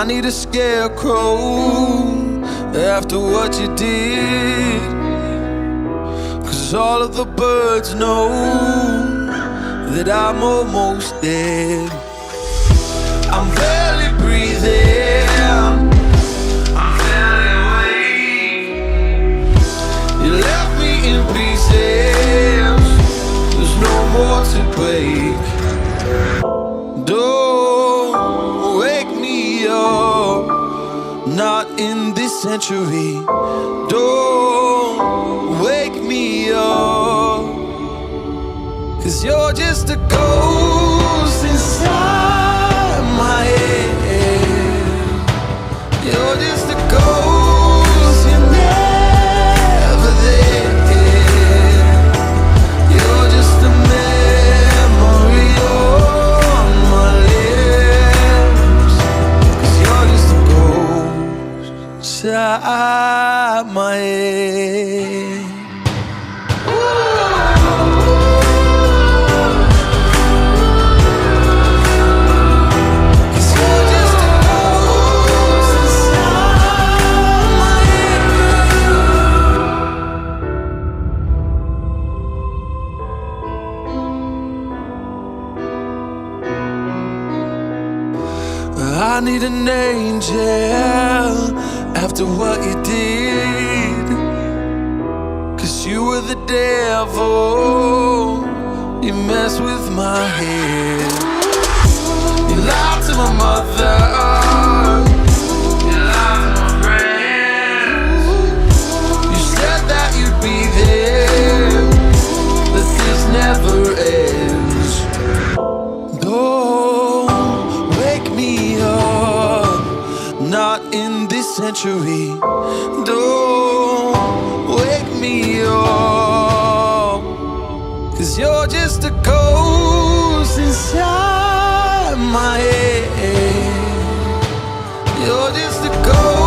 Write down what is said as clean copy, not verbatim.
I need a scarecrow after what you did, 'cause all of the birds know that I'm almost dead. I'm barely breathing, I'm barely awake. You left me in pieces, there's no more to break. Don't wake me up, not in this century. Don't wake me up, 'cause you're just a ghost inside my head. You're just a ghost, you're never there. You're just a memory on my lips, 'cause you're just a ghost inside my head. I need an angel after what you did, 'cause you were the devil, you messed with my head. You lied to my mother, you lied to my friends. You said that you'd be there, but this never ends. Don't wake me up, not in this century. Don't wake me up, 'cause you're just a ghost inside my head. You're just a ghost.